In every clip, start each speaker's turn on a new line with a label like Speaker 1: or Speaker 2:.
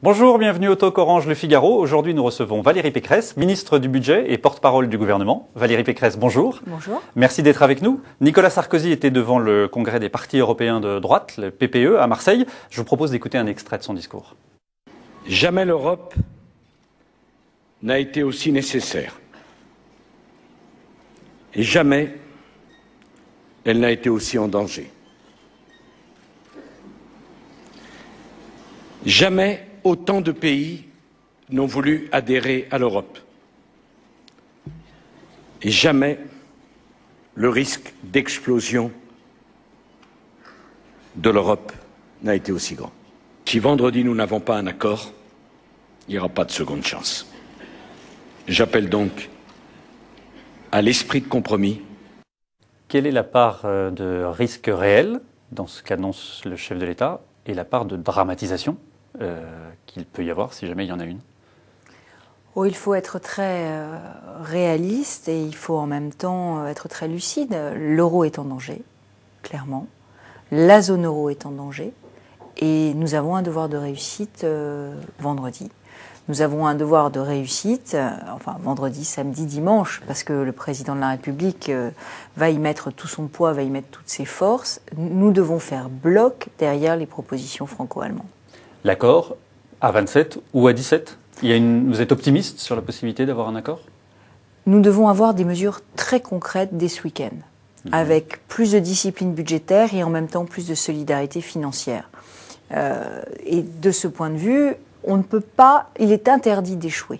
Speaker 1: Bonjour, bienvenue au Talk Orange Le Figaro. Aujourd'hui, nous recevons Valérie Pécresse, ministre du Budget et porte-parole du gouvernement. Valérie Pécresse, bonjour.
Speaker 2: Bonjour.
Speaker 1: Merci d'être avec nous. Nicolas Sarkozy était devant le congrès des partis européens de droite, le PPE, à Marseille. Je vous propose d'écouter un extrait de son discours.
Speaker 3: Jamais l'Europe n'a été aussi nécessaire. Et jamais elle n'a été aussi en danger. Jamais autant de pays n'ont voulu adhérer à l'Europe. Et jamais le risque d'explosion de l'Europe n'a été aussi grand. Si vendredi nous n'avons pas un accord, il n'y aura pas de seconde chance. J'appelle donc à l'esprit de compromis.
Speaker 1: Quelle est la part de risque réel dans ce qu'annonce le chef de l'État et la part de dramatisation qu'il peut y avoir si jamais il y en a une?
Speaker 2: Oh, il faut être très réaliste et il faut en même temps être très lucide. L'euro est en danger, clairement. La zone euro est en danger. Et nous avons un devoir de réussite vendredi. Nous avons un devoir de réussite, vendredi, samedi, dimanche, parce que le président de la République va y mettre tout son poids, va y mettre toutes ses forces. Nous devons faire bloc derrière les propositions franco-allemandes.
Speaker 1: L'accord à 27 ou à 17 ? Vous êtes optimiste sur la possibilité d'avoir un accord ?
Speaker 2: Nous devons avoir des mesures très concrètes dès ce week-end, avec plus de discipline budgétaire et en même temps plus de solidarité financière. Et de ce point de vue, on ne peut pas, il est interdit d'échouer.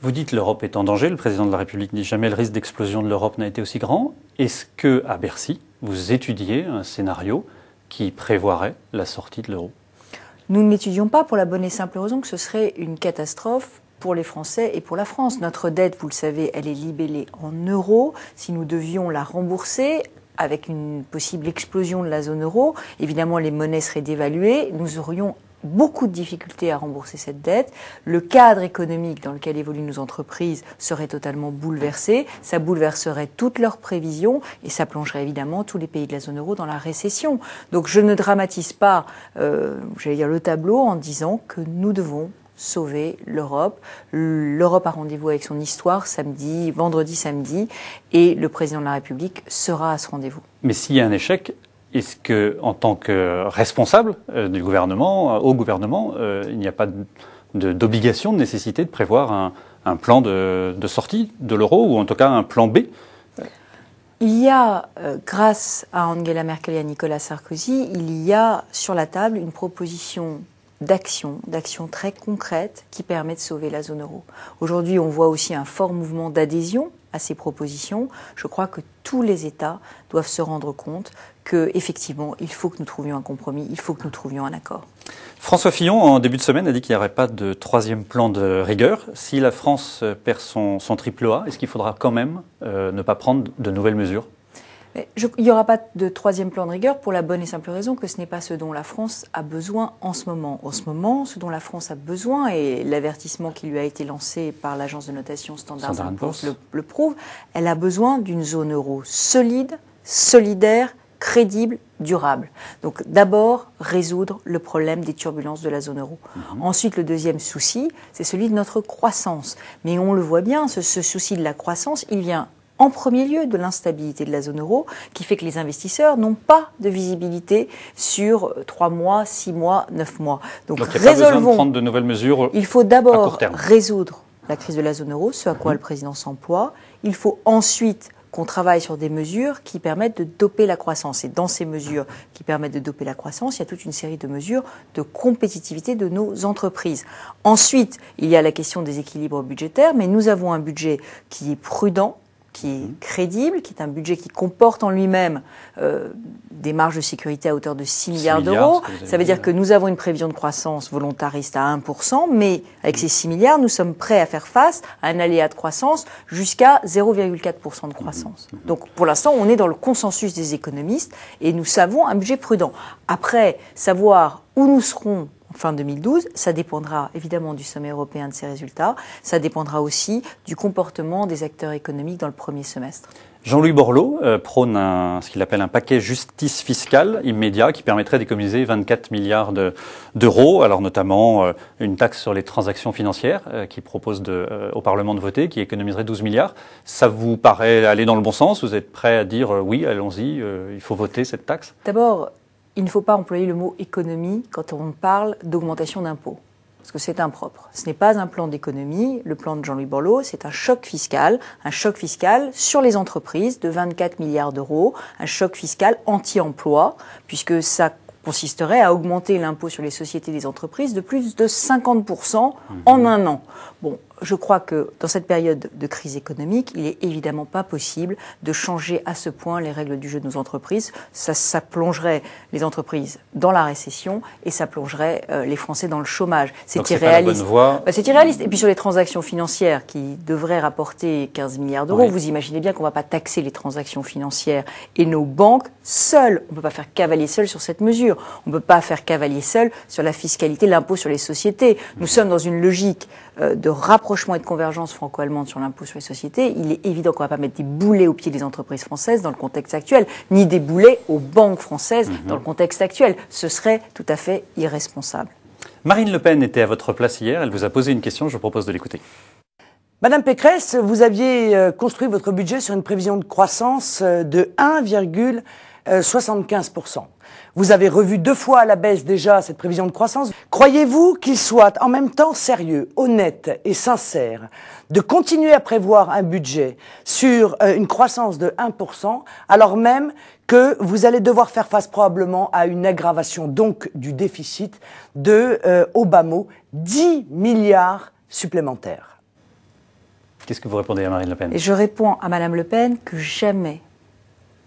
Speaker 1: Vous dites l'Europe est en danger, le président de la République dit jamais le risque d'explosion de l'Europe n'a été aussi grand. Est-ce que, à Bercy, vous étudiez un scénario qui prévoirait la sortie de l'euro ?
Speaker 2: Nous ne l'étudions pas pour la bonne et simple raison que ce serait une catastrophe pour les Français et pour la France. Notre dette, vous le savez, elle est libellée en euros. Si nous devions la rembourser, avec une possible explosion de la zone euro, évidemment les monnaies seraient dévaluées, nous aurions beaucoup de difficultés à rembourser cette dette. Le cadre économique dans lequel évoluent nos entreprises serait totalement bouleversé. Ça bouleverserait toutes leurs prévisions et ça plongerait évidemment tous les pays de la zone euro dans la récession. Donc je ne dramatise pas, le tableau en disant que nous devons sauver l'Europe. L'Europe a rendez-vous avec son histoire vendredi, samedi, et le président de la République sera à ce rendez-vous.
Speaker 1: Mais s'il y a un échec, est-ce que, en tant que responsable du gouvernement, au gouvernement, il n'y a pas d'obligation, de nécessité de prévoir un plan de sortie de l'euro, ou en tout cas un plan B ?
Speaker 2: Il y a, grâce à Angela Merkel et à Nicolas Sarkozy, il y a sur la table une proposition d'action très concrète qui permet de sauver la zone euro. Aujourd'hui, on voit aussi un fort mouvement d'adhésion à ces propositions. Je crois que tous les États doivent se rendre compte qu'effectivement, il faut que nous trouvions un compromis, il faut que nous trouvions un accord.
Speaker 1: François Fillon, en début de semaine, a dit qu'il n'y aurait pas de troisième plan de rigueur. Si la France perd son triple A, est-ce qu'il faudra quand même ne pas prendre de nouvelles mesures ?
Speaker 2: Il n'y aura pas de troisième plan de rigueur pour la bonne et simple raison que ce n'est pas ce dont la France a besoin en ce moment. En ce moment, ce dont la France a besoin, et l'avertissement qui lui a été lancé par l'agence de notation Standard & Poor's le prouve, elle a besoin d'une zone euro solide, solidaire, crédible, durable. Donc d'abord, résoudre le problème des turbulences de la zone euro. Ensuite, le deuxième souci, c'est celui de notre croissance. Mais on le voit bien, ce souci de la croissance, il vient en premier lieu de l'instabilité de la zone euro, qui fait que les investisseurs n'ont pas de visibilité sur 3 mois, 6 mois, 9 mois.
Speaker 1: Donc il n'y a pas besoin de prendre de nouvelles mesures.
Speaker 2: Il faut d'abord résoudre la crise de la zone euro, ce à quoi le président s'emploie. Il faut ensuite qu'on travaille sur des mesures qui permettent de doper la croissance. Et dans ces mesures qui permettent de doper la croissance, il y a toute une série de mesures de compétitivité de nos entreprises. Ensuite, il y a la question des équilibres budgétaires, mais nous avons un budget qui est prudent, qui est crédible, qui est un budget qui comporte en lui-même des marges de sécurité à hauteur de 6 milliards d'euros. Ça veut dire que nous avons une prévision de croissance volontariste à 1%, mais avec ces 6 milliards, nous sommes prêts à faire face à un aléa de croissance jusqu'à 0,4% de croissance. Donc pour l'instant, on est dans le consensus des économistes et nous savons un budget prudent. Après, savoir où nous serons fin 2012, ça dépendra évidemment du sommet européen de ses résultats, ça dépendra aussi du comportement des acteurs économiques dans le premier semestre.
Speaker 1: Jean-Louis Borloo prône ce qu'il appelle un paquet justice fiscale immédiat qui permettrait d'économiser 24 milliards d'euros, alors notamment une taxe sur les transactions financières qui propose au Parlement de voter, qui économiserait 12 milliards. Ça vous paraît aller dans le bon sens? Vous êtes prêt à dire oui, allons-y, il faut voter cette taxe?
Speaker 2: D'abord, il ne faut pas employer le mot économie quand on parle d'augmentation d'impôts. Parce que c'est impropre. Ce n'est pas un plan d'économie. Le plan de Jean-Louis Borloo, c'est un choc fiscal sur les entreprises de 24 milliards d'euros, un choc fiscal anti-emploi, puisque ça consisterait à augmenter l'impôt sur les sociétés des entreprises de plus de 50% en un an. Bon, je crois que dans cette période de crise économique, il est évidemment pas possible de changer à ce point les règles du jeu de nos entreprises. Ça plongerait les entreprises dans la récession et ça plongerait les Français dans le chômage. C'est irréaliste. C'est irréaliste. Et puis sur les transactions financières qui devraient rapporter 15 milliards d'euros, vous imaginez bien qu'on ne va pas taxer les transactions financières et nos banques seules. On ne peut pas faire cavalier seul sur cette mesure. On ne peut pas faire cavalier seul sur la fiscalité, l'impôt sur les sociétés. Nous sommes dans une logique de rapprochement et de convergence franco-allemande sur l'impôt sur les sociétés. Il est évident qu'on ne va pas mettre des boulets aux pieds des entreprises françaises dans le contexte actuel, ni des boulets aux banques françaises dans le contexte actuel. Ce serait tout à fait irresponsable.
Speaker 1: Marine Le Pen était à votre place hier. Elle vous a posé une question. Je vous propose de l'écouter.
Speaker 4: Madame Pécresse, vous aviez construit votre budget sur une prévision de croissance de 1,75%. Vous avez revu 2 fois à la baisse déjà cette prévision de croissance. Croyez-vous qu'il soit en même temps sérieux, honnête et sincère de continuer à prévoir un budget sur une croissance de 1% alors même que vous allez devoir faire face probablement à une aggravation donc du déficit de, au bas mot, 10 milliards supplémentaires?
Speaker 1: Qu'est-ce que vous répondez à Marine Le Pen?
Speaker 2: Et je réponds à Madame Le Pen que jamais,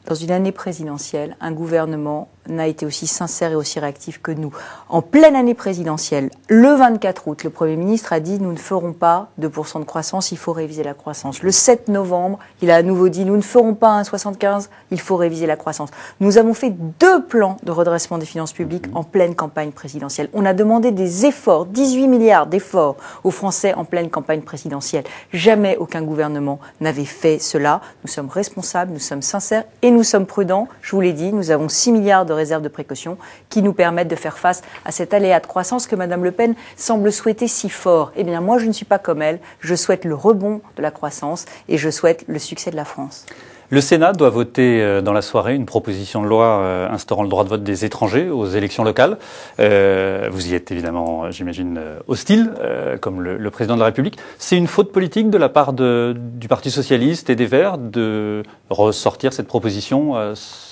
Speaker 2: dans une année présidentielle, un gouvernement n'a été aussi sincère et aussi réactif que nous. En pleine année présidentielle, le 24 août, le Premier ministre a dit « Nous ne ferons pas 2% de croissance, il faut réviser la croissance ». Le 7 novembre, il a à nouveau dit « Nous ne ferons pas 1,75, il faut réviser la croissance ». Nous avons fait 2 plans de redressement des finances publiques en pleine campagne présidentielle. On a demandé des efforts, 18 milliards d'efforts aux Français en pleine campagne présidentielle. Jamais aucun gouvernement n'avait fait cela. Nous sommes responsables, nous sommes sincères et nous sommes prudents. Je vous l'ai dit, nous avons 6 milliards de réserves de précaution qui nous permettent de faire face à cet aléa de croissance que Mme Le Pen semble souhaiter si fort. Eh bien, moi, je ne suis pas comme elle. Je souhaite le rebond de la croissance et je souhaite le succès de la France.
Speaker 1: Le Sénat doit voter dans la soirée une proposition de loi instaurant le droit de vote des étrangers aux élections locales. Vous y êtes évidemment, j'imagine, hostile, comme le président de la République. C'est une faute politique de la part du Parti socialiste et des Verts de ressortir cette proposition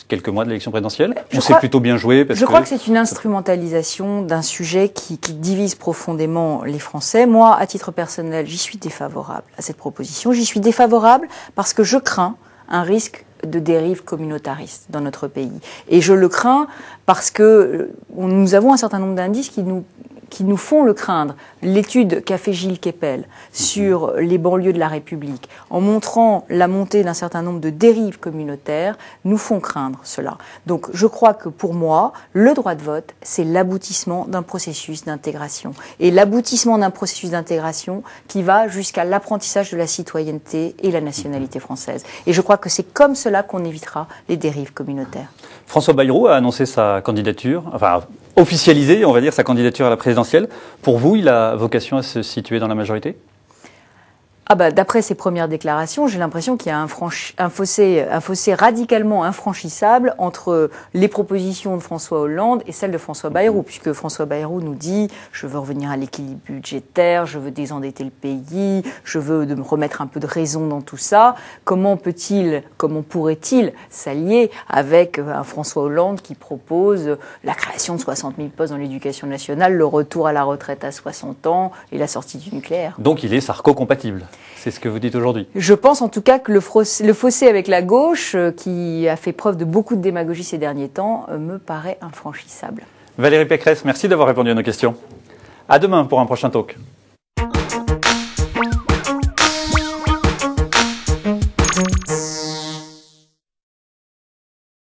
Speaker 1: quelques mois de l'élection présidentielle? Ou c'est plutôt bien joué
Speaker 2: Je crois que c'est une instrumentalisation d'un sujet qui divise profondément les Français. Moi, à titre personnel, j'y suis défavorable à cette proposition. J'y suis défavorable parce que je crains un risque de dérive communautariste dans notre pays. Et je le crains parce que nous avons un certain nombre d'indices qui nous font le craindre. L'étude qu'a fait Gilles Kepel sur les banlieues de la République, en montrant la montée d'un certain nombre de dérives communautaires, nous font craindre cela. Donc je crois que pour moi, le droit de vote, c'est l'aboutissement d'un processus d'intégration. Et l'aboutissement d'un processus d'intégration qui va jusqu'à l'apprentissage de la citoyenneté et la nationalité française. Et je crois que c'est comme cela qu'on évitera les dérives communautaires.
Speaker 1: François Bayrou a annoncé sa candidature, enfin officialisé, on va dire, sa candidature à la présidentielle. Pour vous, il a vocation à se situer dans la majorité?
Speaker 2: D'après ses premières déclarations, j'ai l'impression qu'il y a un fossé radicalement infranchissable entre les propositions de François Hollande et celles de François Bayrou, puisque François Bayrou nous dit « je veux revenir à l'équilibre budgétaire, je veux désendetter le pays, je veux me remettre un peu de raison dans tout ça ». Comment pourrait-il s'allier avec un François Hollande qui propose la création de 60 000 postes dans l'éducation nationale, le retour à la retraite à 60 ans et la sortie du nucléaire?
Speaker 1: Donc il est Sarko-compatible. C'est ce que vous dites aujourd'hui.
Speaker 2: Je pense en tout cas que le fossé avec la gauche, qui a fait preuve de beaucoup de démagogie ces derniers temps, me paraît infranchissable.
Speaker 1: Valérie Pécresse, merci d'avoir répondu à nos questions. À demain pour un prochain talk.